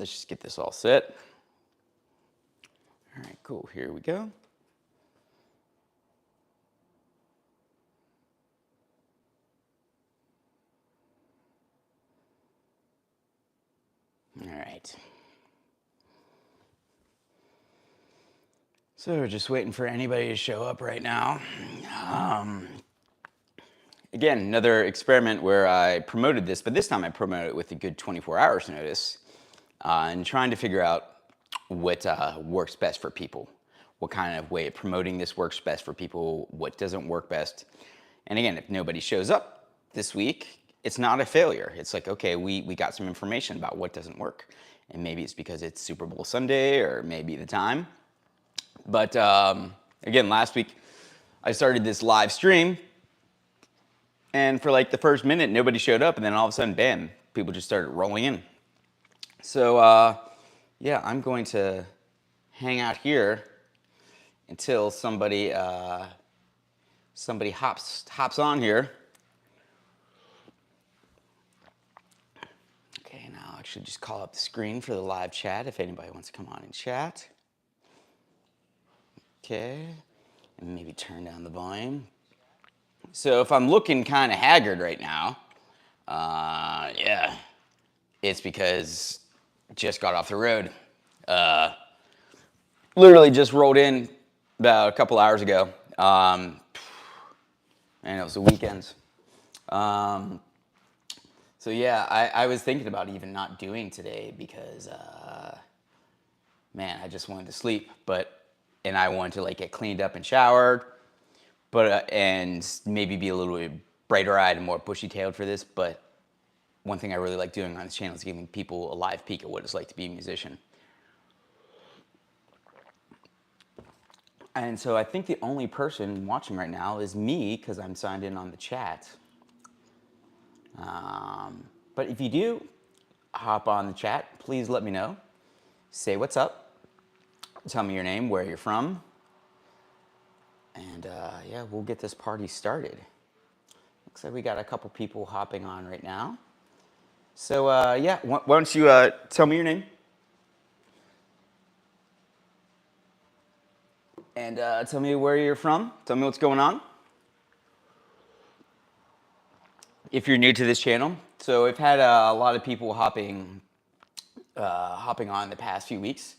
let's just get this all set. All right, cool, here we go. All right. So we're just waiting for anybody to show up right now. Again, another experiment where I promoted this, but this time I promoted it with a good 24 hours notice, and trying to figure out what works best for people. What kind of way of promoting this works best for people, what doesn't work best. And again, if nobody shows up this week, it's not a failure. It's like, okay, we got some information about what doesn't work. And maybe it's because it's Super Bowl Sunday, or maybe the time. But again, last week I started this live stream, and for like the first minute, nobody showed up, and then all of a sudden, bam, people just started rolling in. So yeah, I'm going to hang out here until somebody hops on here. Okay, now I'll actually just call up the screen for the live chat if anybody wants to come on and chat. Okay, and maybe turn down the volume. So if I'm looking kind of haggard right now, yeah, it's because I just got off the road. Literally just rolled in about a couple hours ago, and it was the weekend. So yeah, I was thinking about even not doing today because, man, I just wanted to sleep, and I wanted to like get cleaned up and showered, and maybe be a little bit brighter-eyed and more bushy-tailed for this. But one thing I really like doing on this channel is giving people a live peek at what it's like to be a musician. And so I think the only person watching right now is me, because I'm signed in on the chat. But if you do hop on the chat, please let me know. Say what's up. Tell me your name, where you're from. And yeah, we'll get this party started. Looks like we got a couple people hopping on right now. So yeah, why don't you tell me your name? And tell me where you're from. Tell me what's going on. If you're new to this channel. So we've had a lot of people hopping on the past few weeks.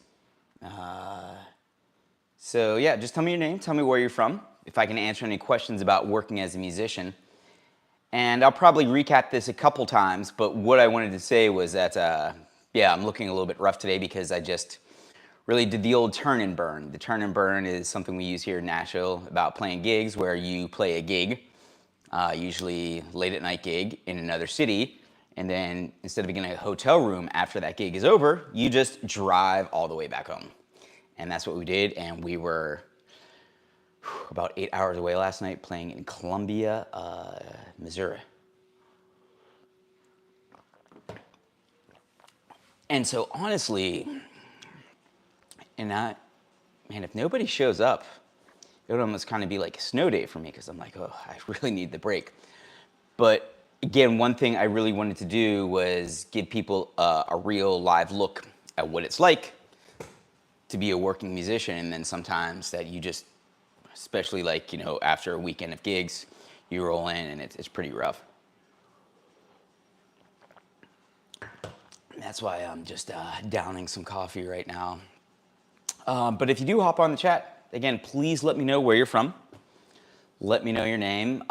So yeah, just tell me your name, tell me where you're from, if I can answer any questions about working as a musician. And I'll probably recap this a couple times, but what I wanted to say was that, yeah, I'm looking a little bit rough today because I just really did the old turn and burn. The turn and burn is something we use here in Nashville about playing gigs, where you play a gig, usually late at night gig in another city, and then instead of getting a hotel room after that gig is over, you just drive all the way back home. And that's what we did, and we were about 8 hours away last night playing in Columbia, Missouri. And so honestly, man, if nobody shows up, it would almost kind of be like a snow day for me, because I'm like, oh, I really need the break. But again, one thing I really wanted to do was give people a real live look at what it's like to be a working musician. And then sometimes that you just, especially like, you know, after a weekend of gigs, you roll in and it's pretty rough. That's why I'm just downing some coffee right now. But if you do hop on the chat, again, please let me know where you're from. Let me know your name.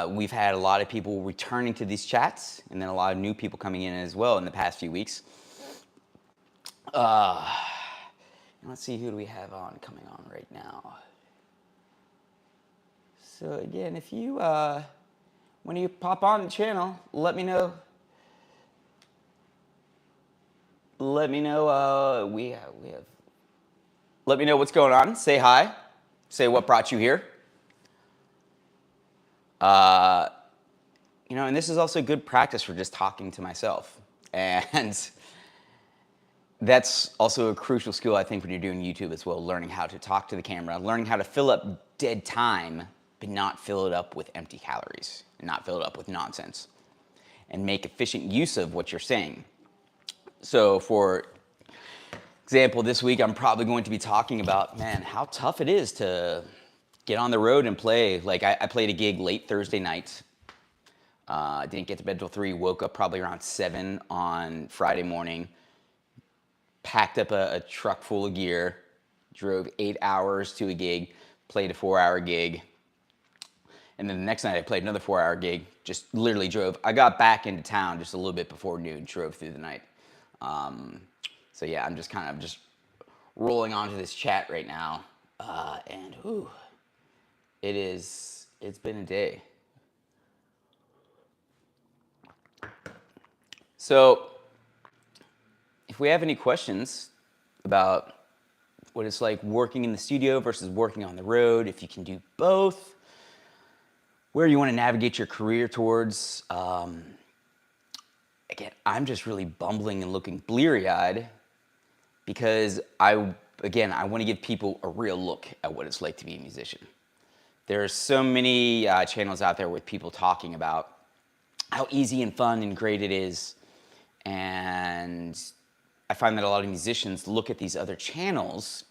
We've had a lot of people returning to these chats, and then a lot of new people coming in as well in the past few weeks. Let's see, who do we have coming on right now? So again, if you, when you pop on the channel, let me know. Let me know, let me know what's going on. Say hi. Say what brought you here. You know, and this is also good practice for just talking to myself. And that's also a crucial skill, I think, when you're doing YouTube as well, learning how to talk to the camera, learning how to fill up dead time, but not fill it up with empty calories, and not fill it up with nonsense, and make efficient use of what you're saying. So for example, this week I'm probably going to be talking about, man, how tough it is to get on the road and play. Like I played a gig late Thursday night. Didn't get to bed till 3, woke up probably around 7 on Friday morning, packed up a truck full of gear, drove 8 hours to a gig, played a 4-hour gig. And then the next night I played another 4-hour gig, just literally drove. I got back into town just a little bit before noon, drove through the night. So yeah, I'm just kind of just rolling onto this chat right now. And whew, it's been a day. So if we have any questions about what it's like working in the studio versus working on the road, if you can do both, where you want to navigate your career towards. Again, I'm just really bumbling and looking bleary-eyed because I want to give people a real look at what it's like to be a musician. There are so many channels out there with people talking about how easy and fun and great it is. And I find that a lot of musicians look at these other channels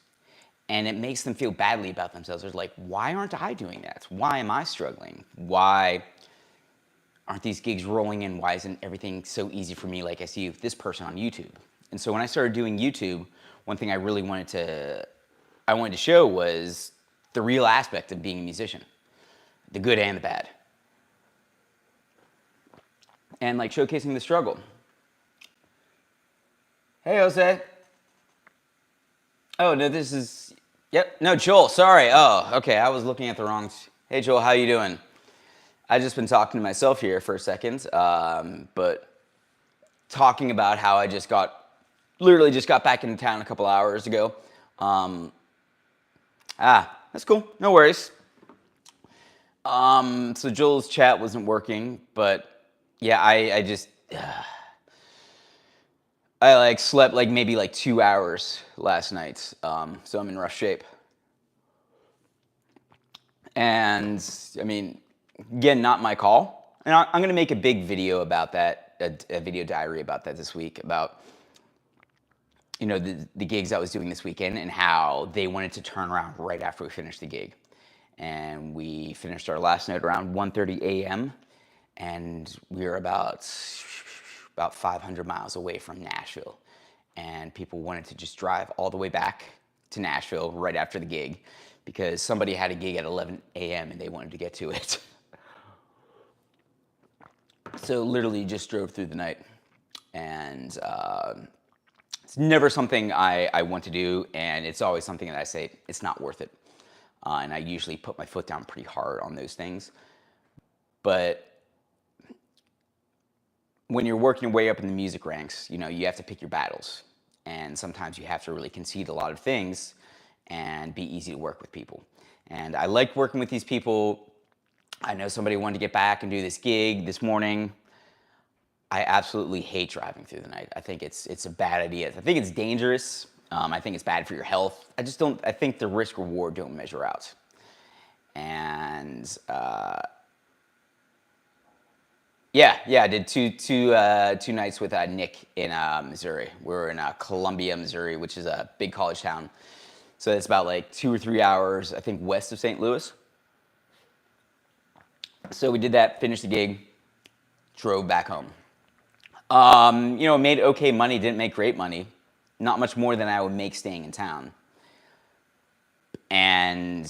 and it makes them feel badly about themselves. They're like, why aren't I doing that? Why am I struggling? Why aren't these gigs rolling in? Why isn't everything so easy for me like I see this person on YouTube? And so when I started doing YouTube, one thing I really wanted to show was the real aspect of being a musician, the good and the bad. And like showcasing the struggle. Hey, Jose. Oh, no, this is, yep, no, Joel, sorry. Oh, okay, I was looking at the wrong, hey, Joel, how you doing? I've just been talking to myself here for a second, but talking about how I literally just got back into town a couple hours ago. That's cool, no worries. So Joel's chat wasn't working, but yeah, I like slept like maybe like 2 hours last night, so I'm in rough shape. And I mean, again, not my call. And I'm going to make a big video about that, a video diary about that this week, about the gigs I was doing this weekend and how they wanted to turn around right after we finished the gig. And we finished our last night around 1:30 a.m. and we were about 500 miles away from Nashville. And people wanted to just drive all the way back to Nashville right after the gig because somebody had a gig at 11 a.m. and they wanted to get to it. So literally just drove through the night. And it's never something I want to do, and it's always something that I say, it's not worth it. And I usually put my foot down pretty hard on those things. But when you're working your way up in the music ranks, you have to pick your battles. And sometimes you have to really concede a lot of things and be easy to work with people. And I like working with these people. I know somebody wanted to get back and do this gig this morning. I absolutely hate driving through the night. I think it's a bad idea. I think it's dangerous. I think it's bad for your health. I think the risk reward don't measure out. And I did two nights with Nick in Missouri. We're in Columbia, Missouri, which is a big college town. So it's about like 2 or 3 hours, I think, west of St. Louis. So we did that, finished the gig, drove back home. Made okay money, didn't make great money. Not much more than I would make staying in town. And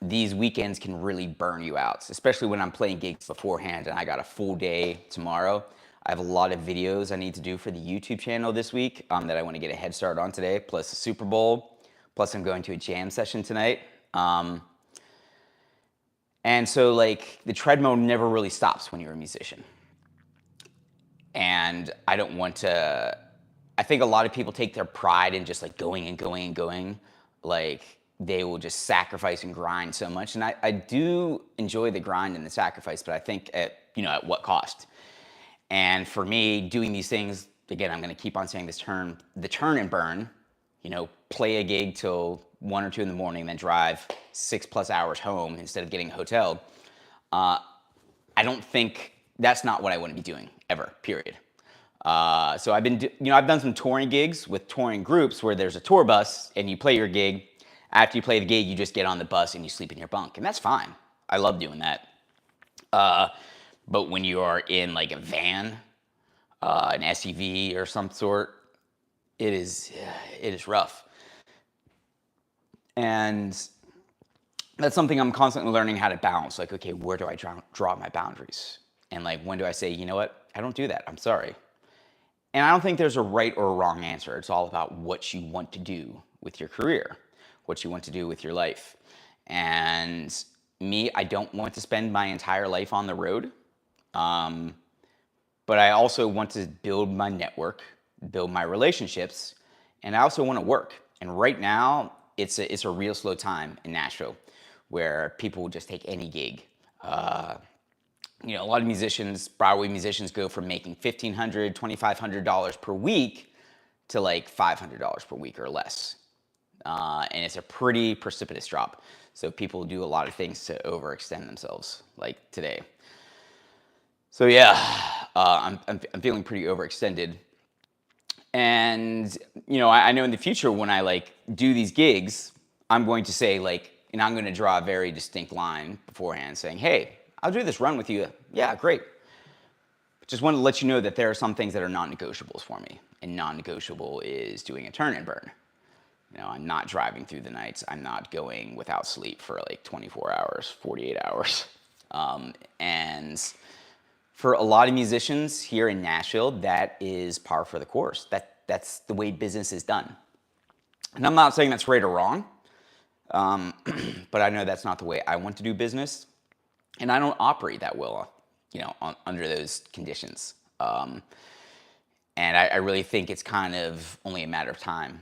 these weekends can really burn you out, especially when I'm playing gigs beforehand and I got a full day tomorrow. I have a lot of videos I need to do for the YouTube channel this week that I want to get a head start on today, plus the Super Bowl, plus I'm going to a jam session tonight. And so like the treadmill never really stops when you're a musician. And I don't want to, I think a lot of people take their pride in just like going and going and going. Like they will just sacrifice and grind so much. And I do enjoy the grind and the sacrifice, but I think at what cost? And for me, doing these things, again, I'm going to keep on saying this term, the turn and burn, play a gig till 1 or 2 in the morning, then drive 6+ hours home instead of getting a hotel. I don't think that's not what I want to be doing ever, period. So I've done some touring gigs with touring groups where there's a tour bus and you play your gig. After you play the gig, you just get on the bus and you sleep in your bunk, and that's fine. I love doing that. But when you are in like a van, an SUV or some sort, it is rough. And that's something I'm constantly learning how to balance. Like, okay, where do I draw my boundaries? And like, when do I say, you know what, I don't do that, I'm sorry. And I don't think there's a right or a wrong answer. It's all about what you want to do with your career, what you want to do with your life. And me, I don't want to spend my entire life on the road. But I also want to build my network, build my relationships, and I also want to work. And right now, it's a real slow time in Nashville, where people will just take any gig. A lot of musicians, Broadway musicians, go from making $1,500, $2,500 per week to like $500 per week or less. And it's a pretty precipitous drop. So people do a lot of things to overextend themselves, like today. So yeah, I'm feeling pretty overextended. And, I know in the future when I like do these gigs, I'm going to say like, and I'm going to draw a very distinct line beforehand saying, hey, I'll do this run with you. Yeah, great. Just wanted to let you know that there are some things that are non-negotiables for me. And non-negotiable is doing a turn and burn. I'm not driving through the nights. I'm not going without sleep for like 24 hours, 48 hours. And for a lot of musicians here in Nashville, that is par for the course. That's the way business is done. And I'm not saying that's right or wrong, but I know that's not the way I want to do business. And I don't operate that well, under those conditions. And I really think it's kind of only a matter of time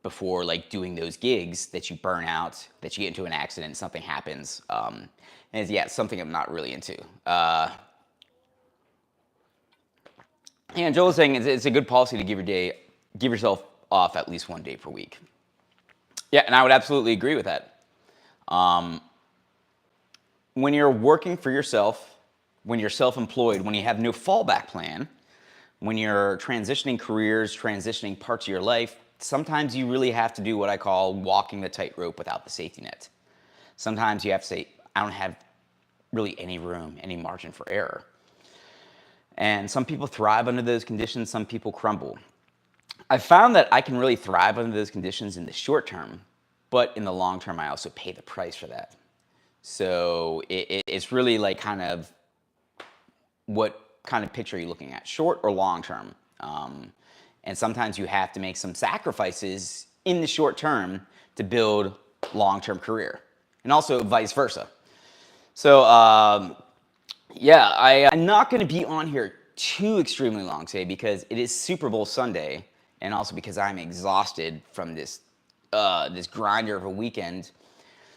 before like doing those gigs that you burn out, that you get into an accident, something happens. And it's something I'm not really into. And Joel was saying it's a good policy to give yourself off at least one day per week. Yeah, and I would absolutely agree with that. When you're working for yourself, when you're self-employed, when you have no fallback plan, when you're transitioning careers, transitioning parts of your life, sometimes you really have to do what I call walking the tightrope without the safety net. Sometimes you have to say, I don't have really any room, any margin for error. And some people thrive under those conditions, some people crumble. I found that I can really thrive under those conditions in the short term, but in the long term, I also pay the price for that. So it's really like kind of what kind of picture are you looking at, short or long term? And sometimes you have to make some sacrifices in the short term to build long-term career, and also vice versa. So I'm not going to be on here too extremely long today because it is Super Bowl Sunday, and also because I'm exhausted from this grinder of a weekend.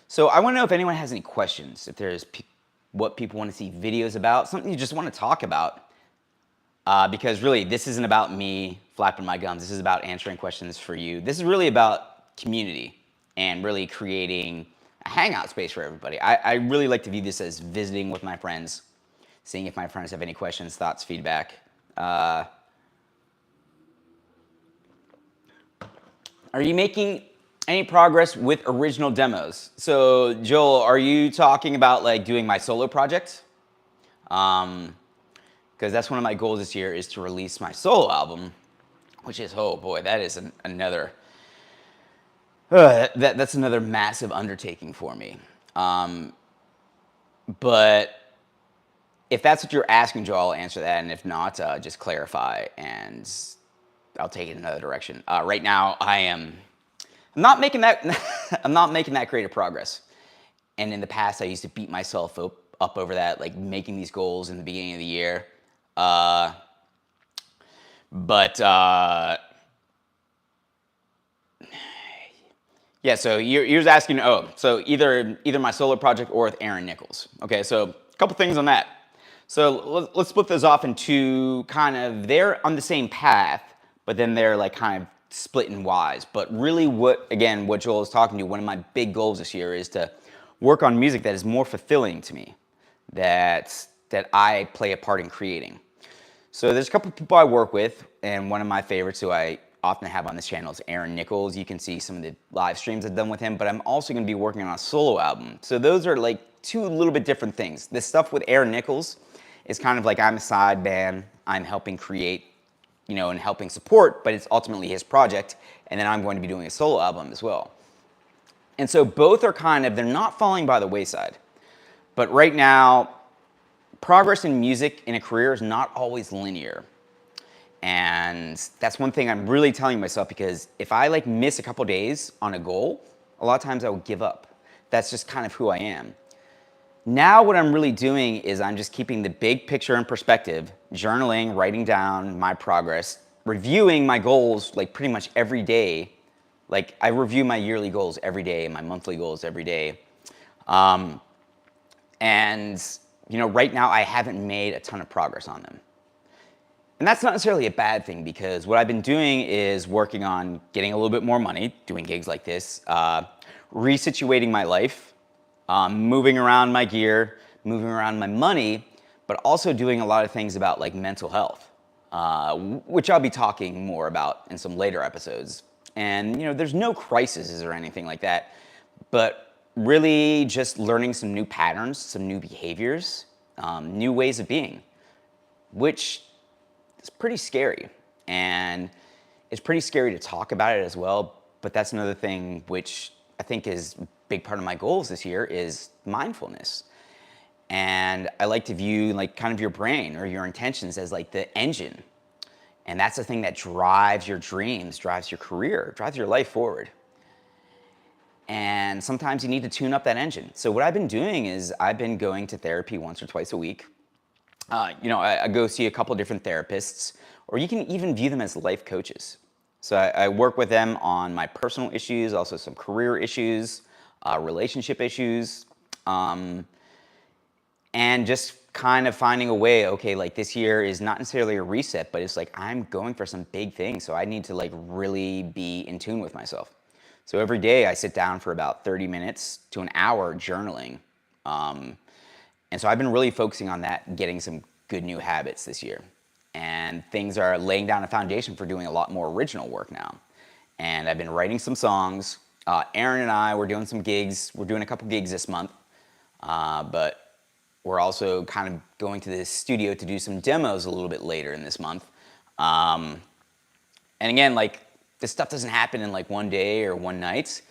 So I want to know if anyone has any questions, if there's what people want to see videos about, something you just want to talk about. Because really, this isn't about me flapping my gums. This is about answering questions for you. This is really about community and really creating a hangout space for everybody. I really like to view this as visiting with my friends, seeing if my friends have any questions, thoughts, feedback. Are you making any progress with original demos? So Joel, are you talking about like doing my solo project? Because that's one of my goals this year is to release my solo album, which is, oh boy, that is another, that's another massive undertaking for me. But if that's what you're asking, Joel, I'll answer that, and if not, just clarify, and I'll take it in another direction. Right now, I'm not making that, I'm not making that great of progress. And in the past, I used to beat myself up over that, like making these goals in the beginning of the year. Yeah, so you're asking, so either my solo project or with Aaron Nichols. Okay, so a couple things on that. So let's split those off into kind of, they're on the same path, but then they're like kind of split in wise. But really what Joel is talking to, one of my big goals this year is to work on music that is more fulfilling to me, that I play a part in creating. So there's a couple people I work with, and one of my favorites who I often have on this channel is Aaron Nichols. You can see some of the live streams I've done with him, but I'm also going to be working on a solo album. So those are like two little bit different things. This stuff with Aaron Nichols is kind of like I'm a side band, I'm helping create, and helping support, but it's ultimately his project, and then I'm going to be doing a solo album as well. And so both are they're not falling by the wayside. But right now, progress in music in a career is not always linear. And that's one thing I'm really telling myself, because if I miss a couple days on a goal, a lot of times I will give up. That's just kind of who I am. Now what I'm really doing is I'm just keeping the big picture in perspective, journaling, writing down my progress, reviewing my goals pretty much every day. I review my yearly goals every day, my monthly goals every day. And right now I haven't made a ton of progress on them. And that's not necessarily a bad thing, because what I've been doing is working on getting a little bit more money, doing gigs like this, resituating my life, moving around my gear, moving around my money, but also doing a lot of things about mental health, which I'll be talking more about in some later episodes. And there's no crises or anything like that, but really just learning some new patterns, some new behaviors, new ways of being, which is pretty scary. And it's pretty scary to talk about it as well, but that's another thing which I think is a big part of my goals this year is mindfulness. And I like to view kind of your brain or your intentions as the engine. And that's the thing that drives your dreams, drives your career, drives your life forward. And sometimes you need to tune up that engine. So what I've been doing is I've been going to therapy once or twice a week. I go see a couple different therapists, or you can even view them as life coaches. So I work with them on my personal issues, also some career issues, relationship issues, and just kind of finding a way, okay, this year is not necessarily a reset, but it's I'm going for some big things, so I need to really be in tune with myself. So every day I sit down for about 30 minutes to an hour journaling. And so I've been really focusing on that, getting some good new habits this year. And things are laying down a foundation for doing a lot more original work now. And I've been writing some songs. Aaron and I, we're doing some gigs. We're doing a couple gigs this month. But we're also kind of going to the studio to do some demos a little bit later in this month. And again, this stuff doesn't happen in one day or one night.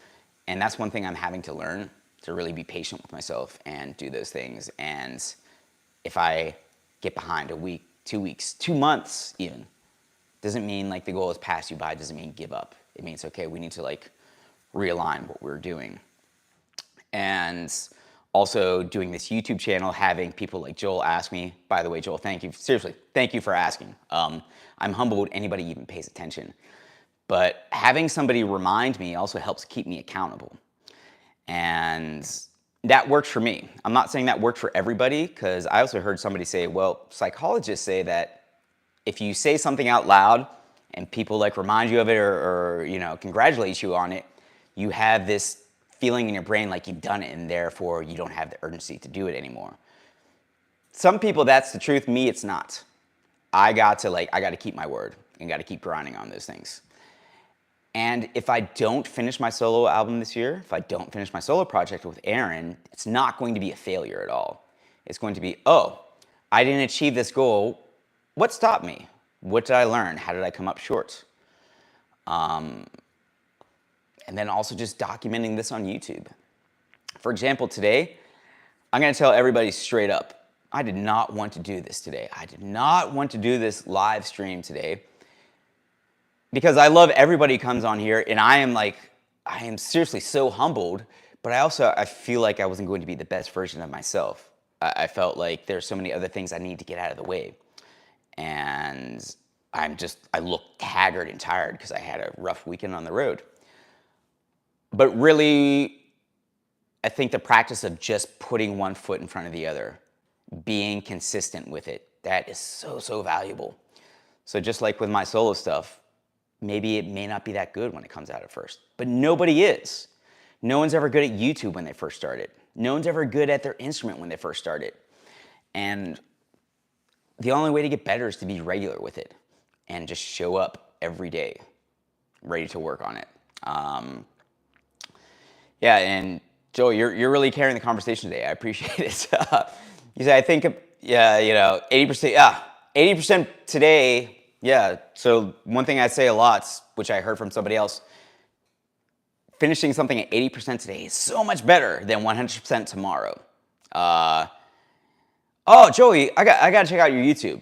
And that's one thing I'm having to learn, to really be patient with myself and do those things. And if I get behind a week, 2 weeks, 2 months even, doesn't mean the goal has passed you by, doesn't mean give up. It means, okay, we need to realign what we're doing. And also doing this YouTube channel, having people like Joel ask me, by the way, Joel, thank you, seriously, thank you for asking. I'm humbled anybody even pays attention. But having somebody remind me also helps keep me accountable. And that works for me. I'm not saying that worked for everybody, because I also heard somebody say, well, psychologists say that if you say something out loud and people remind you of it or congratulate you on it, you have this feeling in your brain you've done it, and therefore you don't have the urgency to do it anymore. Some people, that's the truth. Me, it's not. I got to keep my word and got to keep grinding on those things. And if I don't finish my solo album this year, if I don't finish my solo project with Aaron, it's not going to be a failure at all. It's going to be, oh, I didn't achieve this goal. What stopped me? What did I learn? How did I come up short? And then also just documenting this on YouTube. For example, today, I'm going to tell everybody straight up, I did not want to do this today. I did not want to do this live stream today, because I love everybody who comes on here, and I am seriously so humbled, but I feel like I wasn't going to be the best version of myself. I felt like there's so many other things I need to get out of the way. And I look haggard and tired because I had a rough weekend on the road. But really, I think the practice of just putting one foot in front of the other, being consistent with it, that is so, so valuable. So just like with my solo stuff, maybe it may not be that good when it comes out at first, but nobody is. No one's ever good at YouTube when they first started. No one's ever good at their instrument when they first started. And the only way to get better is to be regular with it and just show up every day, ready to work on it. Yeah, and Joel, you're really carrying the conversation today. I appreciate it. You say, I think, yeah, 80%, yeah, 80% today, yeah. So one thing I say a lot, which I heard from somebody else, finishing something at 80% today is so much better than 100% tomorrow. Oh, Joey, I got to check out your YouTube.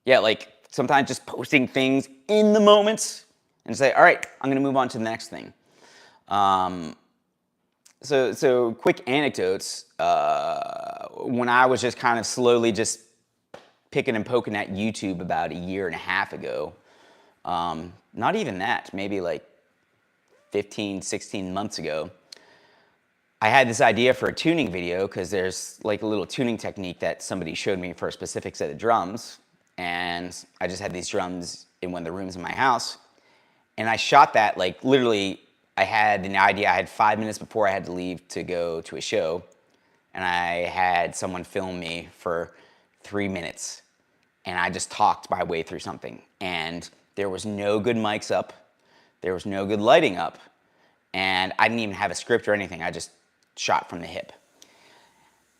Yeah, like sometimes just posting things in the moment and say, all right, I'm going to move on to the next thing. So quick anecdotes. When I was just kind of slowly just picking and poking at YouTube about a year and a half ago, not even that, maybe like 15, 16 months ago, I had this idea for a tuning video because there's like a little tuning technique that somebody showed me for a specific set of drums. And I just had these drums in one of the rooms in my house. And I shot that like literally, I had an idea. I had 5 minutes before I had to leave to go to a show. And I had someone film me for 3 minutes. And I just talked my way through something. And there was no good mics up. There was no good lighting up. And I didn't even have a script or anything. I just shot from the hip.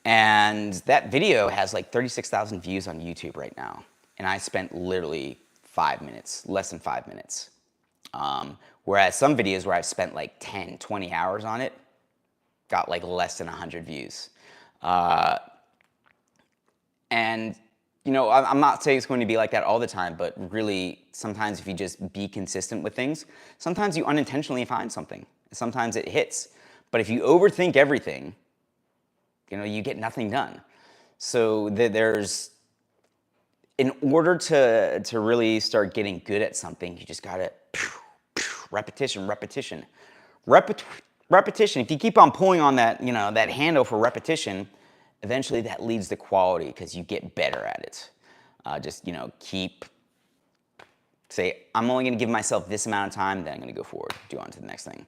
And that video has like 36,000 views on YouTube right now. And I spent literally 5 minutes, less than 5 minutes. Whereas some videos where I've spent like 10, 20 hours on it, got like less than 100 views. And I'm not saying it's going to be like that all the time, but really sometimes if you just be consistent with things, sometimes you unintentionally find something. Sometimes it hits. But if you overthink everything, you get nothing done. So in order to really start getting good at something, you just gotta repetition. If you keep on pulling on that, that handle for repetition, eventually that leads to quality because you get better at it. Say, I'm only gonna give myself this amount of time, then I'm gonna go forward, do on to the next thing.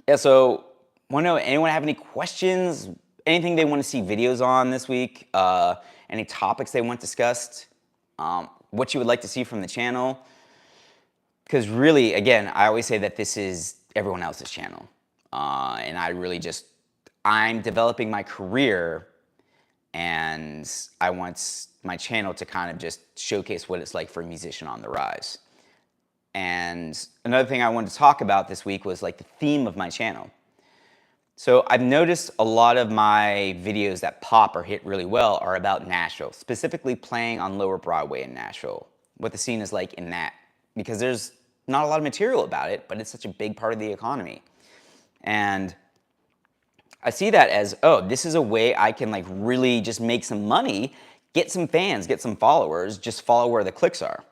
Yeah, so want to know, anyone have any questions? Anything they want to see videos on this week? Any topics they want discussed? What you would like to see from the channel? Because really, again, I always say that this is everyone else's channel. And I'm developing my career and I want my channel to kind of just showcase what it's like for a musician on the rise. And another thing I wanted to talk about this week was like the theme of my channel. So I've noticed a lot of my videos that pop or hit really well are about Nashville, specifically playing on Lower Broadway in Nashville, what the scene is like in that. Because there's not a lot of material about it, but it's such a big part of the economy. And I see that as, this is a way I can like really just make some money, get some fans, get some followers, just follow where the clicks are.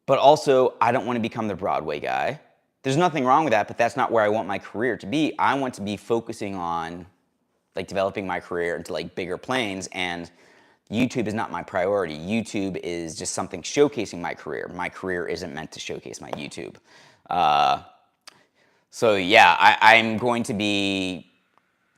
But also, I don't want to become the Broadway guy. There's nothing wrong with that, but that's not where I want my career to be. I want to be focusing on like developing my career into like bigger planes, and YouTube is not my priority. YouTube is just something showcasing my career. My career isn't meant to showcase my YouTube. So yeah, I'm going to be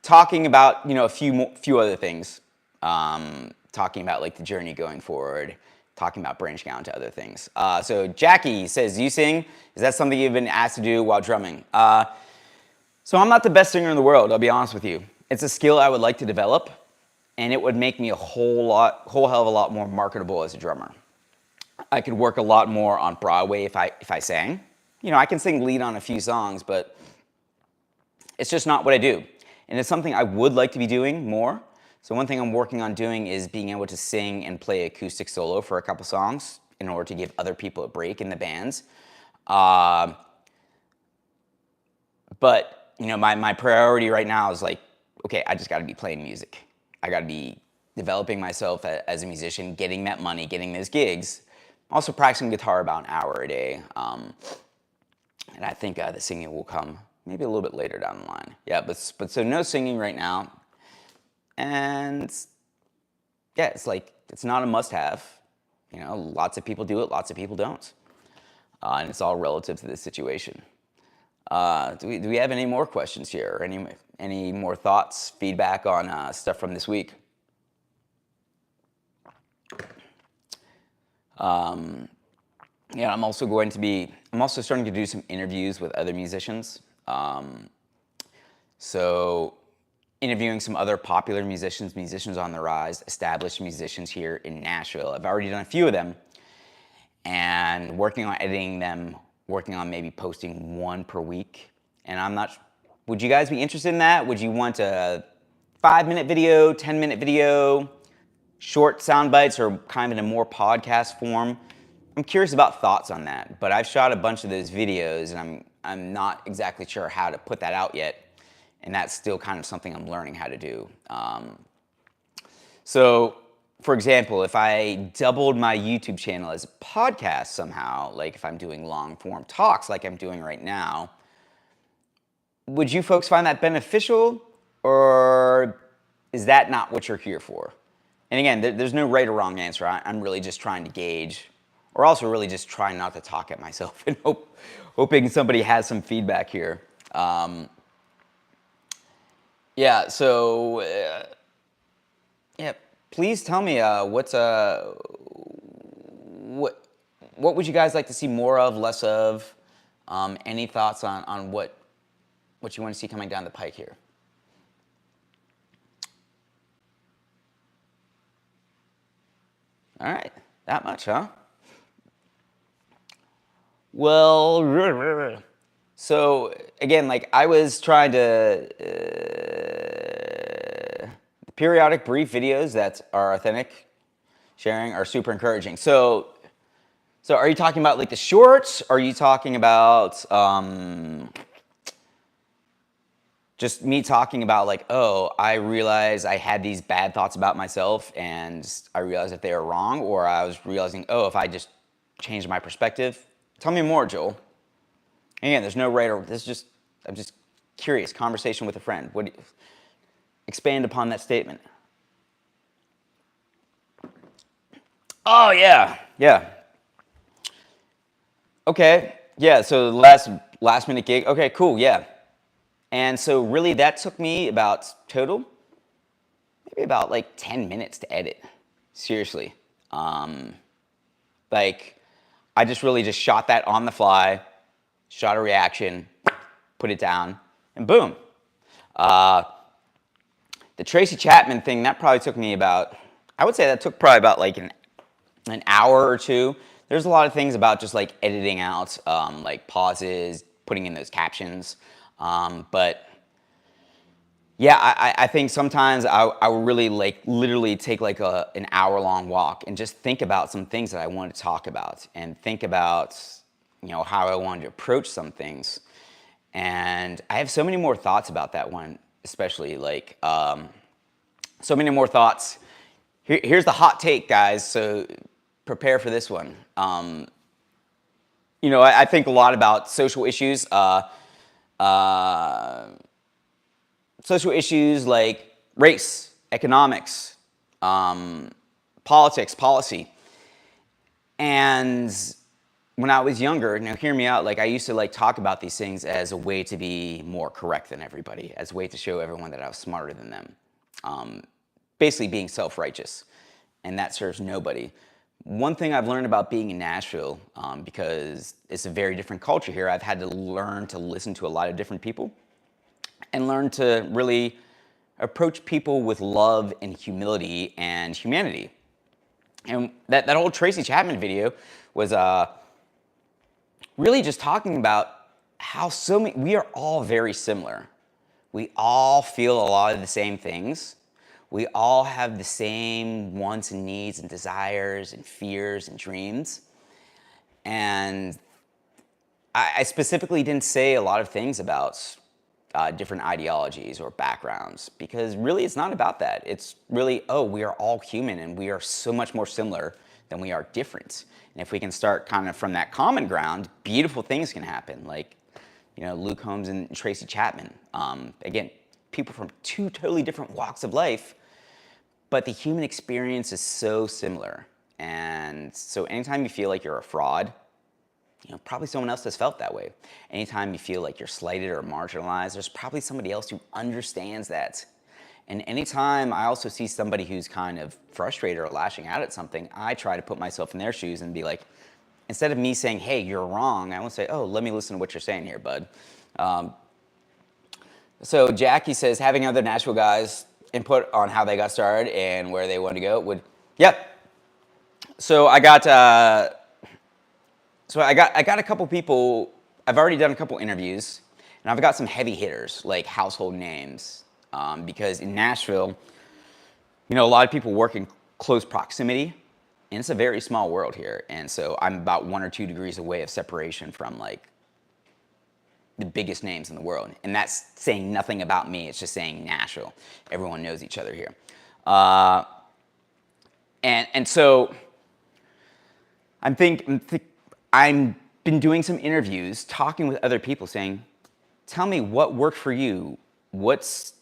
talking about a few other things. Talking about like the journey going forward. Talking about branching out into other things. So Jackie says, you sing? Is that something you've been asked to do while drumming? So I'm not the best singer in the world, I'll be honest with you. It's a skill I would like to develop, and it would make me a whole hell of a lot more marketable as a drummer. I could work a lot more on Broadway if I sang. I can sing lead on a few songs, but it's just not what I do. And it's something I would like to be doing more. So one thing I'm working on doing is being able to sing and play acoustic solo for a couple songs in order to give other people a break in the bands. But my priority right now is like, okay, I just got to be playing music. I got to be developing myself as a musician, getting that money, getting those gigs. Also practicing guitar about an hour a day. And I think the singing will come maybe a little bit later down the line. Yeah, but so no singing right now. And yeah, it's not a must-have. Lots of people do it, lots of people don't. And it's all relative to the situation. Do we have any more questions here? Or any more thoughts, feedback on stuff from this week? Yeah, I'm also starting to do some interviews with other musicians. So interviewing some other popular musicians on the rise, established musicians here in Nashville. I've already done a few of them, and working on editing them, working on maybe posting one per week. And I'm not, would you guys be interested in that? Would you want a 5-minute video, 10-minute video, short sound bites, or kind of in a more podcast form? I'm curious about thoughts on that, but I've shot a bunch of those videos and I'm not exactly sure how to put that out yet. And that's still kind of something I'm learning how to do. So, for example, if I doubled my YouTube channel as a podcast somehow, like if I'm doing long form talks like I'm doing right now, would you folks find that beneficial, or is that not what you're here for? And again, there's no right or wrong answer. I'm really just trying to gauge, or also really just trying not to talk at myself and hoping somebody has some feedback here. Yeah, so yeah, please tell me what would you guys like to see more of, less of? Any thoughts on what you want to see coming down the pike here? All right, that much, huh? Well, so again, like I was trying to, the periodic brief videos that are authentic sharing are super encouraging. So are you talking about like the shorts? Are you talking about just me talking about like, oh, I realized I had these bad thoughts about myself and I realized that they were wrong, or I was realizing, oh, if I just changed my perspective? Tell me more, Joel. Again, there's no right or, I'm just curious, conversation with a friend. Expand upon that statement. Oh, yeah. Okay, yeah, so the last minute gig, okay, cool, yeah. And so really that took me about total, maybe about like 10 minutes to edit, seriously. Like, I just really just shot that on the fly, shot a reaction, put it down, and boom. The Tracy Chapman thing, that probably took me about, I would say that took probably about like an hour or two. There's a lot of things about just like editing out, like pauses, putting in those captions. But yeah, I think sometimes I would really like literally take like an hour-long walk and just think about some things that I want to talk about, and think about, how I wanted to approach some things. And I have so many more thoughts about that one, especially like so many more thoughts. Here's the hot take, guys. So prepare for this one. I think a lot about social issues. Social issues like race, economics, politics, policy. And when I was younger, now hear me out, like I used to like talk about these things as a way to be more correct than everybody, as a way to show everyone that I was smarter than them. Basically being self-righteous, and that serves nobody. One thing I've learned about being in Nashville, because it's a very different culture here, I've had to learn to listen to a lot of different people and learn to really approach people with love and humility and humanity. And that whole Tracy Chapman video was really just talking about how we are all very similar. We all feel a lot of the same things. We all have the same wants and needs and desires and fears and dreams. And I specifically didn't say a lot of things about different ideologies or backgrounds, because really it's not about that. It's really, we are all human and we are so much more similar than we are different. And if we can start kind of from that common ground, beautiful things can happen. Like, Luke Combs and Tracy Chapman. Again, people from two totally different walks of life, but the human experience is so similar. And so anytime you feel like you're a fraud, probably someone else has felt that way. Anytime you feel like you're slighted or marginalized, there's probably somebody else who understands that And anytime I also see somebody who's kind of frustrated or lashing out at something, I try to put myself in their shoes and be like, instead of me saying, hey, you're wrong, I want to say, oh, let me listen to what you're saying here, bud. So Jackie says, having other Nashville guys input on how they got started and where they want to go would, yep. So I got a couple people. I've already done a couple interviews, and I've got some heavy hitters like household names, because in Nashville, a lot of people work in close proximity, and it's a very small world here. And so I'm about 1 or 2 degrees away of separation from like the biggest names in the world. And that's saying nothing about me. It's just saying Nashville. Everyone knows each other here. And so I've been doing some interviews, talking with other people, saying, tell me what worked for you. What's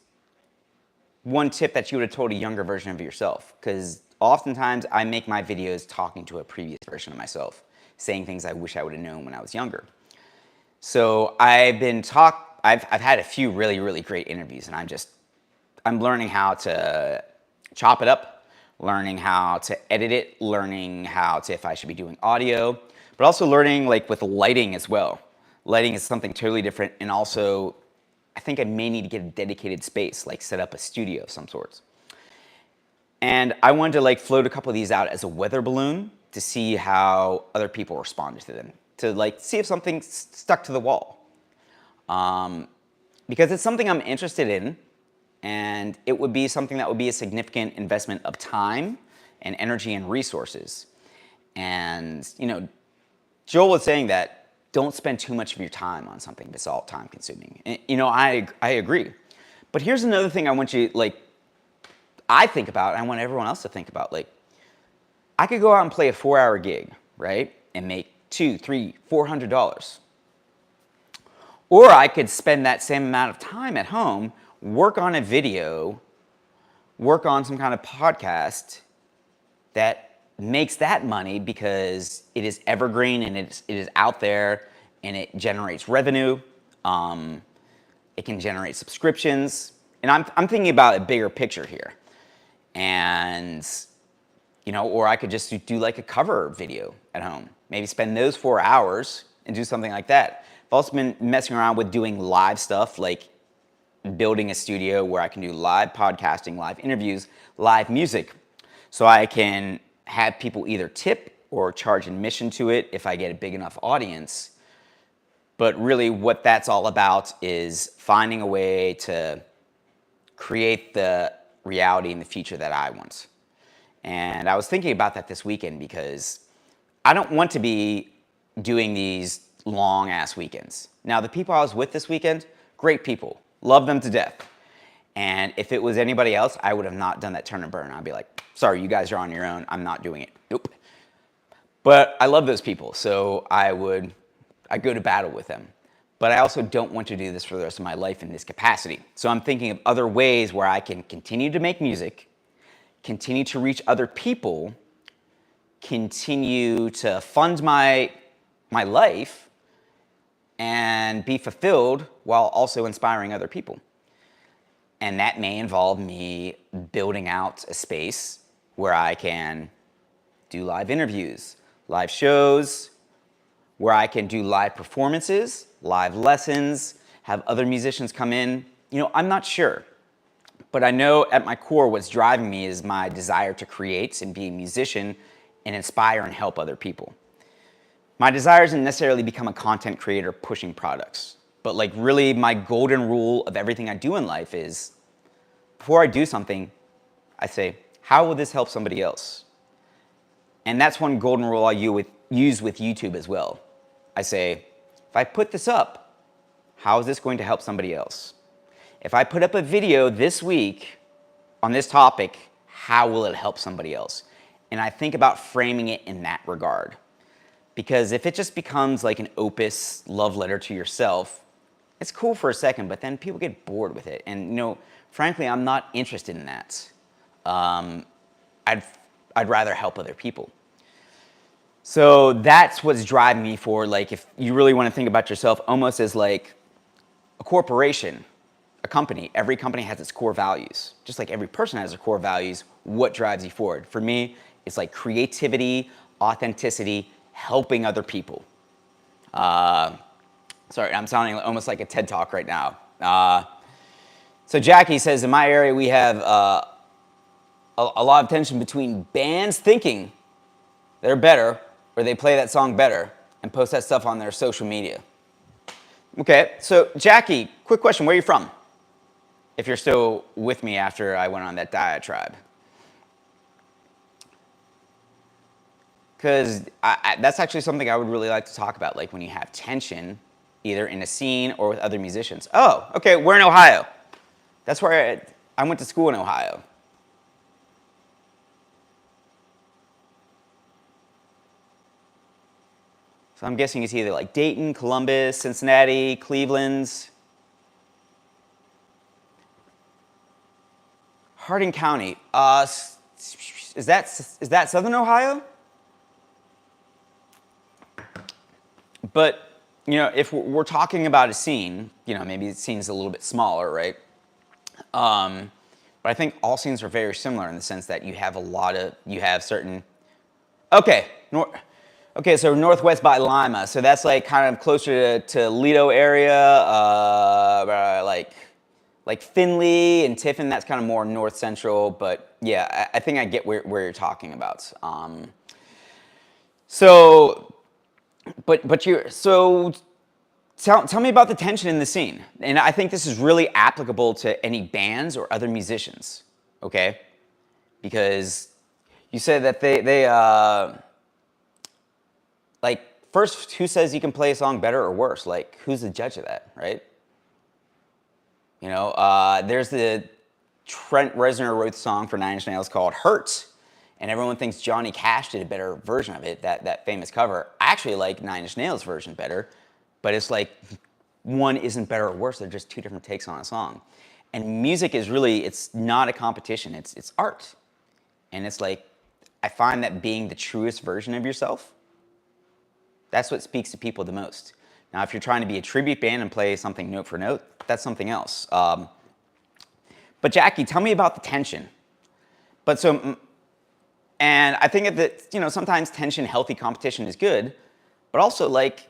one tip that you would have told a younger version of yourself? Because oftentimes I make my videos talking to a previous version of myself, saying things I wish I would have known when I was younger. So I've had a few really, really great interviews, and I'm learning how to chop it up, learning how to edit it, learning if I should be doing audio, but also learning like with lighting as well. Lighting is something totally different, and also I think I may need to get a dedicated space, like set up a studio of some sorts. And I wanted to like float a couple of these out as a weather balloon to see how other people responded to them, to like see if something stuck to the wall. Because it's something I'm interested in, and it would be something that would be a significant investment of time and energy and resources. And, Joel was saying that don't spend too much of your time on something that's all time consuming. And, I agree. But here's another thing I want you, I think about, and I want everyone else to think about. I could go out and play a 4-hour gig, right? And make $200, $300, $400. Or I could spend that same amount of time at home, work on a video, work on some kind of podcast that makes that money because it is evergreen and it is out there and it generates revenue. It can generate subscriptions. And I'm thinking about a bigger picture here. And, or I could just do like a cover video at home. Maybe spend those 4 hours and do something like that. I've also been messing around with doing live stuff, like building a studio where I can do live podcasting, live interviews, live music. So I can have people either tip or charge admission to it if I get a big enough audience. But really what that's all about is finding a way to create the reality in the future that I want. And I was thinking about that this weekend because I don't want to be doing these long ass weekends. Now the people I was with this weekend, great people, love them to death. And if it was anybody else, I would have not done that turn and burn. I'd be like, sorry, you guys are on your own. I'm not doing it. Nope. But I love those people, so I go to battle with them. But I also don't want to do this for the rest of my life in this capacity. So I'm thinking of other ways where I can continue to make music, continue to reach other people, continue to fund my life, and be fulfilled while also inspiring other people. And that may involve me building out a space where I can do live interviews, live shows, where I can do live performances, live lessons, have other musicians come in. I'm not sure. But I know at my core what's driving me is my desire to create and be a musician and inspire and help other people. My desire isn't necessarily become a content creator pushing products. But really my golden rule of everything I do in life is, before I do something, I say, how will this help somebody else? And that's one golden rule I use with YouTube as well. I say, if I put this up, how is this going to help somebody else? If I put up a video this week on this topic, how will it help somebody else? And I think about framing it in that regard. Because if it just becomes like an opus love letter to yourself, it's cool for a second, but then people get bored with it. And frankly, I'm not interested in that. I'd rather help other people. So that's what's driving me forward. If you really want to think about yourself almost as like a corporation a company, every company has its core values. Just like every person has their core values, what drives you forward? For me, it's like creativity, authenticity, helping other people. Sorry, I'm sounding almost like a TED Talk right now. So Jackie says, in my area, we have a lot of tension between bands thinking they're better or they play that song better and post that stuff on their social media. Okay, so Jackie, quick question, where are you from? If you're still with me after I went on that diatribe. Because that's actually something I would really like to talk about, like when you have tension, either in a scene or with other musicians. Oh, okay, we're in Ohio. That's where I went to school in Ohio. So I'm guessing it's either like Dayton, Columbus, Cincinnati, Cleveland. Hardin County. Is that Southern Ohio? But, you know, if we're talking about a scene, you know, maybe the scene's a little bit smaller, right? But I think all scenes are very similar in the sense that you have certain, okay, so northwest by Lima, so that's like kind of closer to Lido area, like Findlay and Tiffin, that's kind of more north central, but yeah, I think I get where you're talking about. So tell me about the tension in the scene. And I think this is really applicable to any bands or other musicians, okay? Because you said that like, first, who says you can play a song better or worse? Like, who's the judge of that, right? You know, there's the Trent Reznor wrote the song for Nine Inch Nails called Hurt, and everyone thinks Johnny Cash did a better version of it, that famous cover. I actually like Nine Inch Nails' version better, but it's like one isn't better or worse, they're just two different takes on a song. And music is really, it's not a competition, it's art. And it's like, I find that being the truest version of yourself, that's what speaks to people the most. Now, if you're trying to be a tribute band and play something note for note, that's something else. But Jackie, tell me about the tension. And I think that, you know, sometimes tension, healthy competition is good, but also like,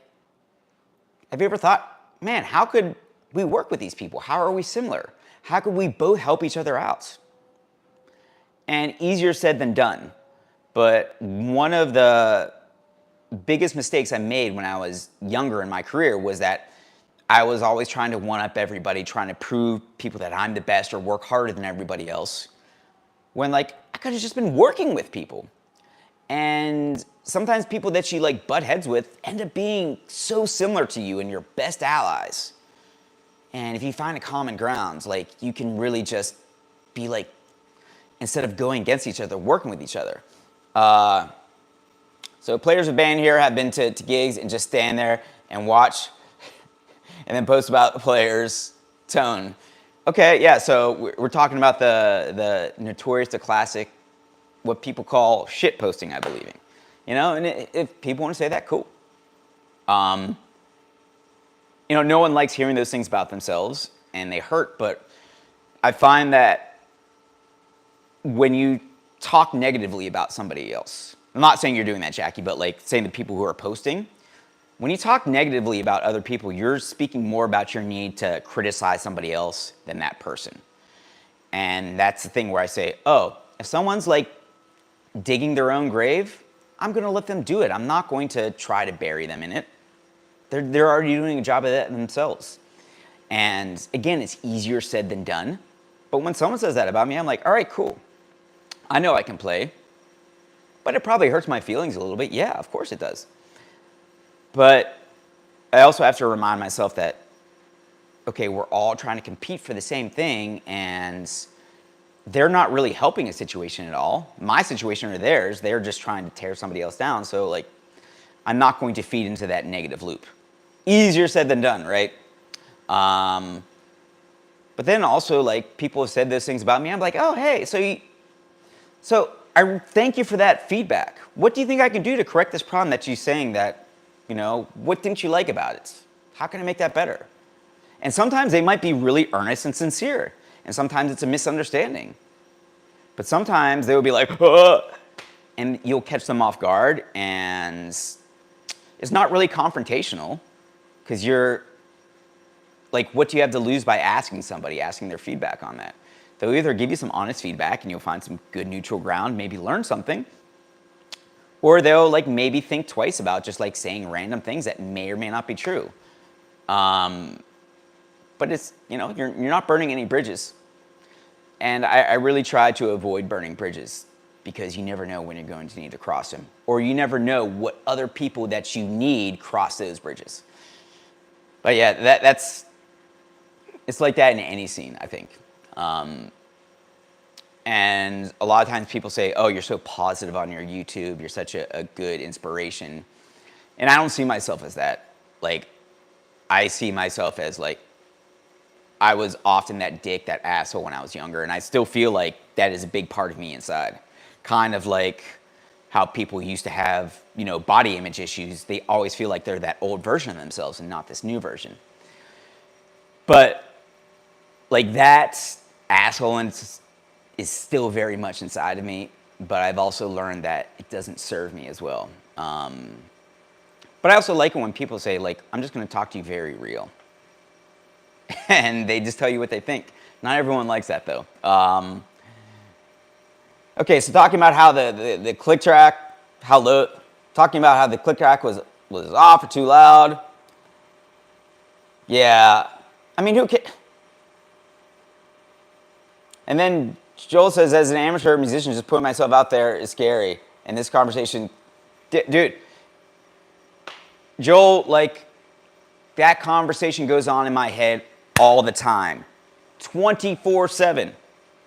have you ever thought, man, how could we work with these people? How are we similar? How could we both help each other out? And easier said than done. But one of the biggest mistakes I made when I was younger in my career was that I was always trying to one-up everybody, trying to prove people that I'm the best or work harder than everybody else. When like, I could have just been working with people. And sometimes people that you like butt heads with end up being so similar to you and your best allies. And if you find a common ground, like you can really just be like, instead of going against each other, working with each other. So players of band here have been to gigs and just stand there and watch and then post about the player's tone. Okay, yeah, so we're talking about the notorious, the classic, what people call shit posting, I believe in. You know, and if people want to say that, cool. You know, no one likes hearing those things about themselves, and they hurt, but I find that when you talk negatively about somebody else, I'm not saying you're doing that, Jackie, but like saying the people who are posting, when you talk negatively about other people, you're speaking more about your need to criticize somebody else than that person. And that's the thing where I say, oh, if someone's like digging their own grave, I'm gonna let them do it. I'm not going to try to bury them in it. They're already doing a job of that themselves. And again, it's easier said than done. But when someone says that about me, I'm like, all right, cool. I know I can play, but it probably hurts my feelings a little bit. Yeah, of course it does. But I also have to remind myself that, okay, we're all trying to compete for the same thing, and they're not really helping a situation at all. My situation or theirs, they're just trying to tear somebody else down. So like, I'm not going to feed into that negative loop. Easier said than done, right? But then also like people have said those things about me. I'm like, oh, hey, so I thank you for that feedback. What do you think I can do to correct this problem that you're saying that, you know, what didn't you like about it? How can I make that better? And sometimes they might be really earnest and sincere. And sometimes it's a misunderstanding. But sometimes they will be like, and you'll catch them off guard, and it's not really confrontational, because you're, like, what do you have to lose by asking somebody, asking their feedback on that? They'll either give you some honest feedback and you'll find some good neutral ground, maybe learn something, or they'll like maybe think twice about just like saying random things that may or may not be true. But it's, you know, you're not burning any bridges. And I really try to avoid burning bridges, because you never know when you're going to need to cross them. Or you never know what other people that you need cross those bridges. But yeah, it's like that in any scene, I think. And a lot of times people say, oh, you're so positive on your YouTube, you're such a good inspiration. And I don't see myself as that. Like, I see myself as like, I was often that dick, that asshole when I was younger, and I still feel like that is a big part of me inside. Kind of like how people used to have, you know, body image issues. They always feel like they're that old version of themselves and not this new version. But like that asshole is still very much inside of me, but I've also learned that it doesn't serve me as well. But I also like it when people say, like, I'm just going to talk to you very real. And they just tell you what they think. Not everyone likes that, though. Okay, so talking about how the click track, talking about how the click track was off or too loud. Yeah, I mean, who cares? And then Joel says, as an amateur musician, just putting myself out there is scary. And this conversation, dude, Joel, like, that conversation goes on in my head all the time, 24/7,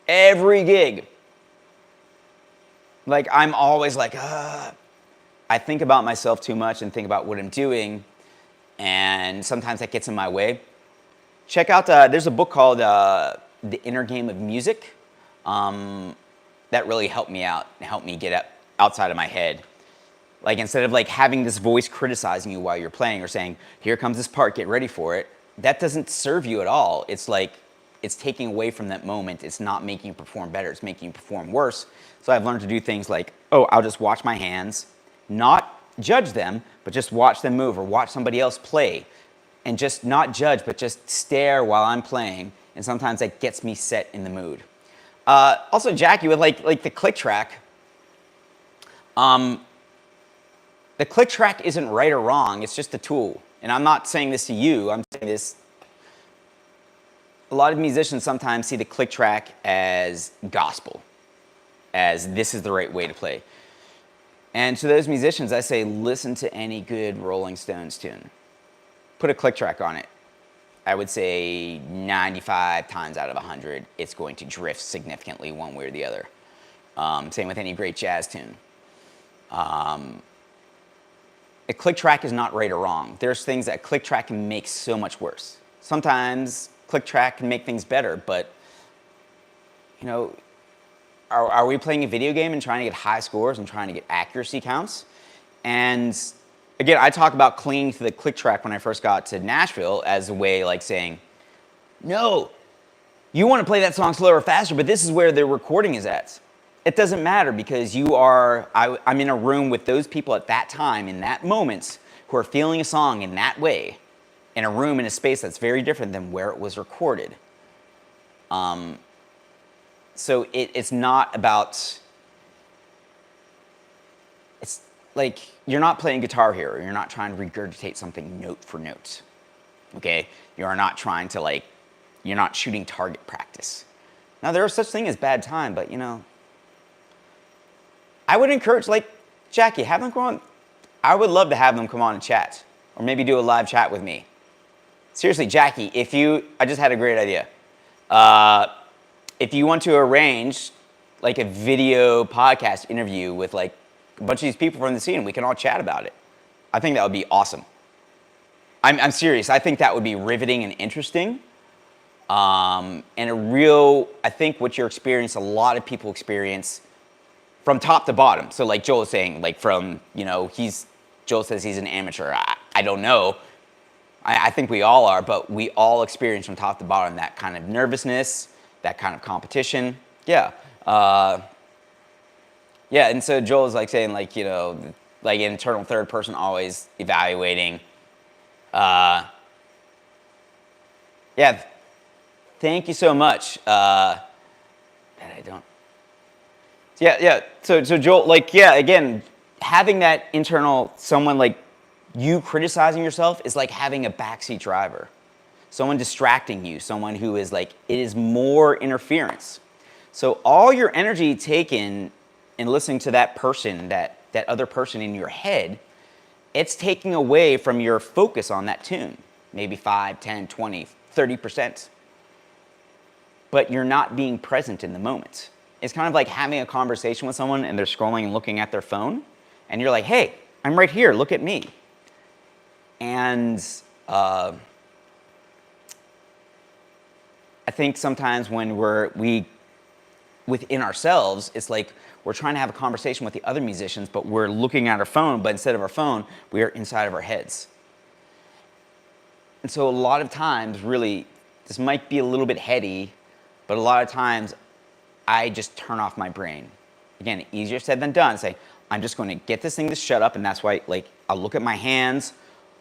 every gig. Like, I'm always like, I think about myself too much and think about what I'm doing, and sometimes that gets in my way. Check out, there's a book called The Inner Game of Music that really helped me out, helped me get outside of my head. Like, instead of like having this voice criticizing you while you're playing or saying, here comes this part, get ready for it, that doesn't serve you at all. It's like, it's taking away from that moment. It's not making you perform better. It's making you perform worse. So I've learned to do things like, oh, I'll just watch my hands, not judge them, but just watch them move, or watch somebody else play, and just not judge, but just stare while I'm playing. And sometimes that gets me set in the mood. Also, Jackie, with like the click track, the click track isn't right or wrong, it's just a tool. And I'm not saying this to you, I'm saying this. A lot of musicians sometimes see the click track as gospel, as this is the right way to play. And to those musicians, I say, listen to any good Rolling Stones tune. Put a click track on it. I would say 95 times out of 100, it's going to drift significantly one way or the other. Same with any great jazz tune. A click track is not right or wrong. There's things that click track can make so much worse. Sometimes click track can make things better, but, you know, are we playing a video game and trying to get high scores and trying to get accuracy counts? And again, I talk about clinging to the click track when I first got to Nashville as a way like saying, no, you want to play that song slower or faster, but this is where the recording is at. It doesn't matter, because I'm in a room with those people at that time, in that moment, who are feeling a song in that way, in a room, in a space that's very different than where it was recorded. So it's not about, it's like, you're not playing guitar here, or you're not trying to regurgitate something note for note, okay? You are not trying to like, you're not shooting target practice. Now, there is such thing as bad time, but you know, I would encourage, like, Jackie, have them come on. I would love to have them come on and chat, or maybe do a live chat with me. Seriously, Jackie, I just had a great idea. If you want to arrange like a video podcast interview with like a bunch of these people from the scene, we can all chat about it. I think that would be awesome. I'm serious. I think that would be riveting and interesting. And I think what you're experiencing, a lot of people experience from top to bottom. So like Joel is saying, like from, you know, Joel says he's an amateur. I don't know. I think we all are, but we all experience from top to bottom that kind of nervousness, that kind of competition. Yeah. Yeah, and so Joel is like saying, like, you know, like an internal third person always evaluating. Yeah, thank you so much. That I don't. Yeah, yeah. So Joel, like, yeah, again, having that internal someone like you criticizing yourself is like having a backseat driver, someone distracting you, someone who is like, it is more interference. So all your energy taken in listening to that person, that other person in your head, it's taking away from your focus on that tune, maybe 5, 10, 20, 30%. But you're not being present in the moment. It's kind of like having a conversation with someone and they're scrolling and looking at their phone, and you're like, hey, I'm right here, look at me. And I think sometimes when we within ourselves, it's like we're trying to have a conversation with the other musicians, but we're looking at our phone, but instead of our phone, we are inside of our heads. And so a lot of times, really, this might be a little bit heady, but a lot of times I just turn off my brain. Again, easier said than done. Say, I'm just going to get this thing to shut up, and that's why, like, I'll look at my hands,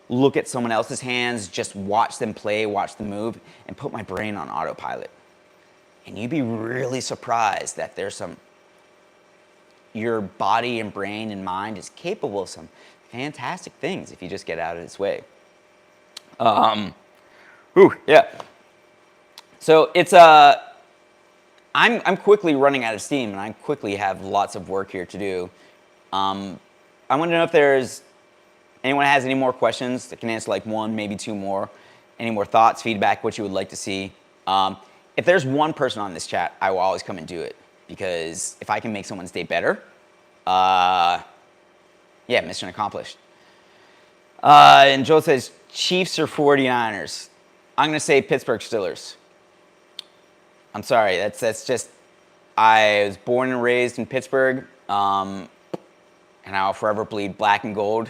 look at someone else's hands, just watch them play, watch them move, and put my brain on autopilot. And you'd be really surprised that your body and brain and mind is capable of some fantastic things if you just get out of its way. Yeah. So it's I'm quickly running out of steam, and I quickly have lots of work here to do. I want to know if anyone has any more questions that can answer like one, maybe two more. Any more thoughts, feedback, what you would like to see. If there's one person on this chat, I will always come and do it, because if I can make someone's day better, yeah, mission accomplished. And Joel says, Chiefs or 49ers? I'm going to say Pittsburgh Steelers. I'm sorry, that's just, I was born and raised in Pittsburgh, and I'll forever bleed black and gold.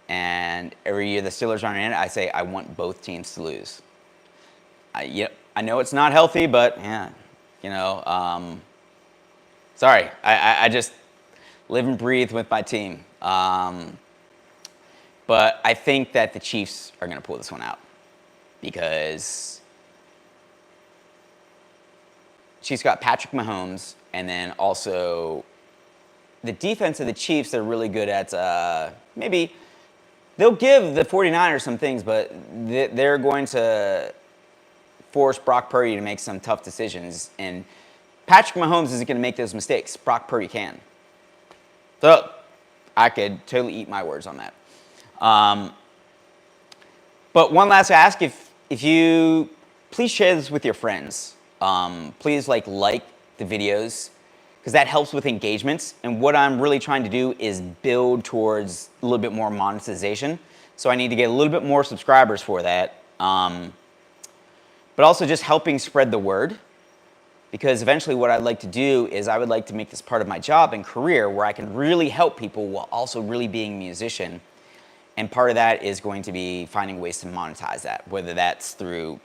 And every year the Steelers aren't in it, I say I want both teams to lose. I know it's not healthy, but yeah, you know, sorry, I just live and breathe with my team. But I think that the Chiefs are going to pull this one out, because Chiefs got Patrick Mahomes, and then also the defense of the Chiefs, they're really good at maybe they'll give the 49ers some things, but they're going to force Brock Purdy to make some tough decisions. And Patrick Mahomes isn't going to make those mistakes. Brock Purdy can. So I could totally eat my words on that. But one last ask, if you please share this with your friends. Please like the videos, because that helps with engagements. And what I'm really trying to do is build towards a little bit more monetization. So I need to get a little bit more subscribers for that. But also just helping spread the word, because eventually what I'd like to do is I would like to make this part of my job and career where I can really help people while also really being a musician. And part of that is going to be finding ways to monetize that, whether that's through,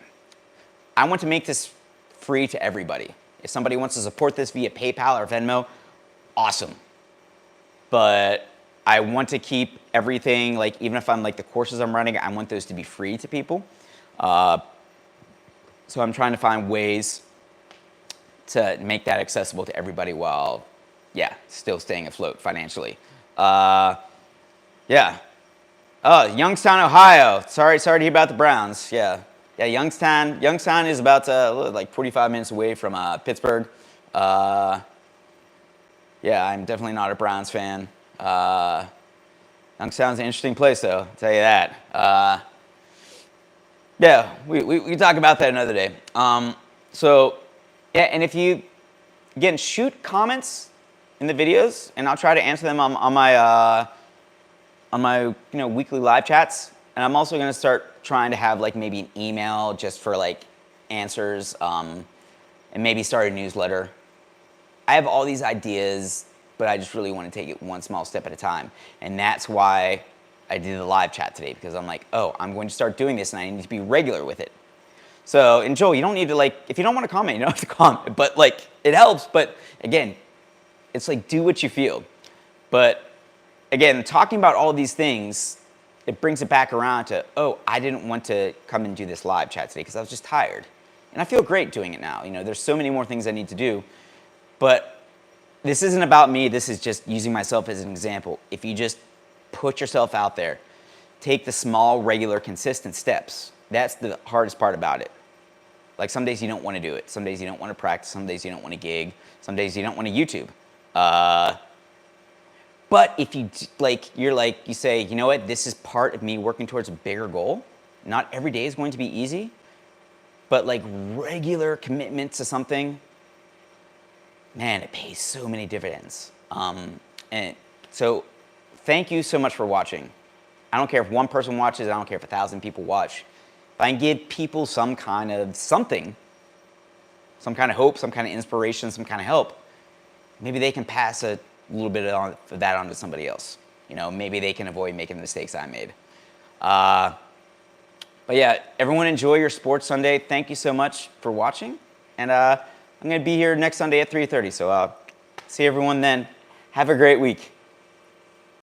I want to make this free to everybody. If somebody wants to support this via PayPal or Venmo, awesome. But I want to keep everything, like even if I'm like the courses I'm running, I want those to be free to people. So I'm trying to find ways to make that accessible to everybody while, yeah, still staying afloat financially. Yeah. Oh, Youngstown, Ohio. Sorry to hear about the Browns. Yeah. Yeah, Youngstown is about like 45 minutes away from Pittsburgh. Yeah, I'm definitely not a Browns fan. Youngstown's an interesting place, though, I'll tell you that. Yeah, we talk about that another day. So, yeah, and if you, again, shoot comments in the videos, and I'll try to answer them on my weekly live chats. And I'm also going to start trying to have like maybe an email just for like answers, and maybe start a newsletter. I have all these ideas, but I just really want to take it one small step at a time. And that's why I did the live chat today because I'm like, oh, I'm going to start doing this and I need to be regular with it. So, and Joel, you don't need to like, if you don't want to comment, you don't have to comment, but like, it helps. But again, it's like, do what you feel. But again, talking about all these things, it brings it back around to, oh, I didn't want to come and do this live chat today because I was just tired. And I feel great doing it now. You know, there's so many more things I need to do, but this isn't about me. This is just using myself as an example. If you just put yourself out there, take the small, regular, consistent steps. That's the hardest part about it. Like some days you don't want to do it. Some days you don't want to practice. Some days you don't want to gig. Some days you don't want to YouTube. But if you you say, you know what, this is part of me working towards a bigger goal. Not every day is going to be easy, but like regular commitment to something, man, it pays so many dividends. And so thank you so much for watching. I don't care if one person watches, I don't care if 1,000 people watch. If I can give people some kind of something, some kind of hope, some kind of inspiration, some kind of help, maybe they can pass a little bit of that on to somebody else. You know, maybe they can avoid making the mistakes I made. But yeah, everyone enjoy your sports Sunday. Thank you so much for watching. And I'm going to be here next Sunday at 3:30. So see everyone then. Have a great week.